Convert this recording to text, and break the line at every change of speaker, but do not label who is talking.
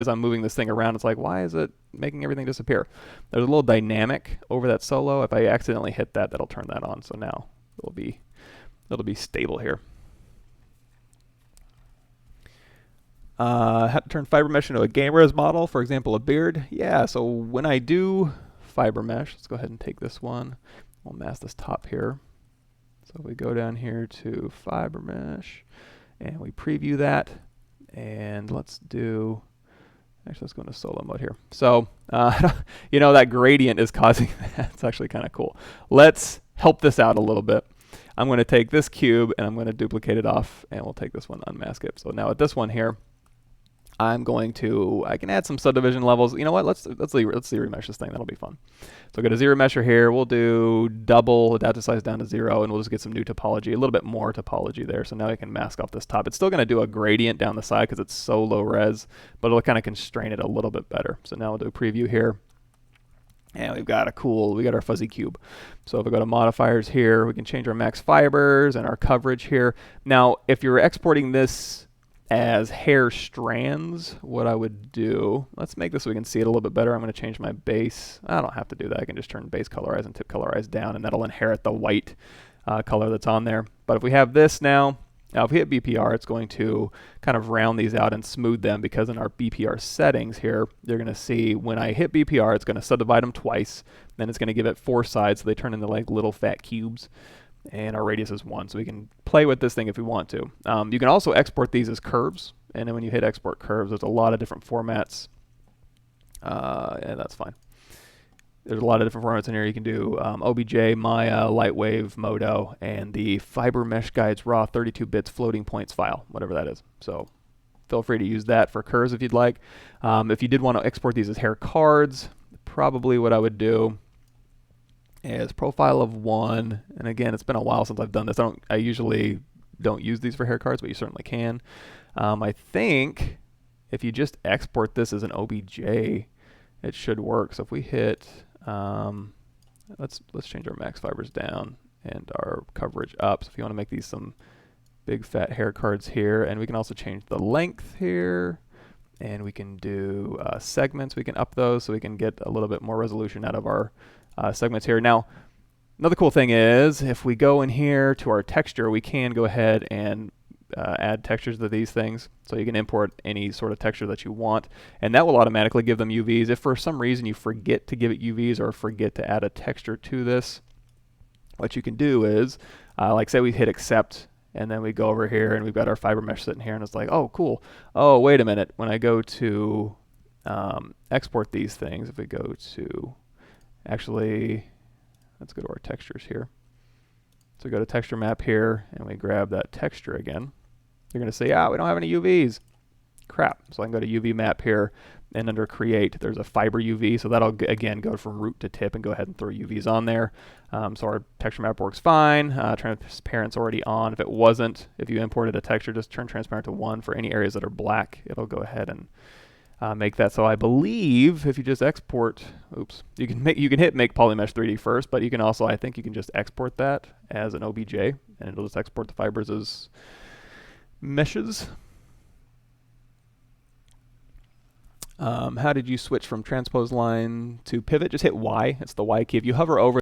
as I'm moving this thing around, it's like, why is it making everything disappear? There's a little dynamic over that solo. If I accidentally hit that, that'll turn that on. So now it'll be stable here. How to turn fiber mesh into a game res model, for example, a beard. Yeah, so when I do fiber mesh, let's go ahead and take this one. We'll mask this top here. So we go down here to fiber mesh and we preview that. And let's do, actually let's go into solo mode here. So, you know, that gradient is causing that. It's actually kind of cool. Let's help this out a little bit. I'm going to take this cube and I'm going to duplicate it off, and we'll take this one, unmask it. So now with this one here, I can add some subdivision levels. You know what? Let's zero mesh this thing. That'll be fun. So go to zero mesher here. We'll do double adaptive size down to 0, and we'll just get some new topology, a little bit more topology there. So now I can mask off this top. It's still going to do a gradient down the side because it's so low res, but it'll kind of constrain it a little bit better. So now we'll do a preview here. And we've got our fuzzy cube. So if we go to modifiers here, we can change our max fibers and our coverage here. Now, if you're exporting this as hair strands, what I would do, let's make this so we can see it a little bit better. I'm going to change my base. I don't have to do that. I can just turn base colorize and tip colorize down, and that'll inherit the white color that's on there. But if we have this now, if we hit BPR, it's going to kind of round these out and smooth them, because in our BPR settings here, you're going to see when I hit BPR, it's going to subdivide them twice. Then it's going to give it 4 sides, so they turn into like little fat cubes. And our radius is 1, so we can play with this thing if we want to. You can also export these as curves, and then when you hit export curves, there's a lot of different formats, and that's fine. There's a lot of different formats in here. You can do OBJ, Maya, Lightwave, Modo, and the Fiber Mesh Guides Raw 32 bits floating points file, whatever that is. So feel free to use that for curves if you'd like. If you did want to export these as hair cards, probably what I would do is profile of 1, and again, it's been a while since I've done this. I usually don't use these for hair cards, but you certainly can. I think if you just export this as an OBJ, it should work. So if we hit, let's change our max fibers down and our coverage up. So if you want to make these some big fat hair cards here, and we can also change the length here, and we can do segments. We can up those so we can get a little bit more resolution out of our segments here. Now, another cool thing is if we go in here to our texture, we can go ahead and add textures to these things. So you can import any sort of texture that you want, and that will automatically give them UVs. If for some reason you forget to give it UVs or forget to add a texture to this, what you can do is, like say we hit accept, and then we go over here and we've got our fiber mesh sitting here, and it's like, oh, cool. Oh, wait a minute. When I go to export these things, if we go to, actually, let's go to our textures here. So we go to texture map here, and we grab that texture again. You're going to say, we don't have any UVs. Crap. So I can go to UV map here, and under create, there's a fiber UV. So that'll, again, go from root to tip and go ahead and throw UVs on there. So our texture map works fine. Transparent's already on. If it wasn't, if you imported a texture, just turn transparent to 1 for any areas that are black. It'll go ahead and make that. So I believe if you just export, you can hit make polymesh 3D first, but you can also, I think you can just export that as an OBJ, and it'll just export the fibers as meshes. How did you switch from transpose line to pivot? Just hit Y. It's the Y key. If you hover over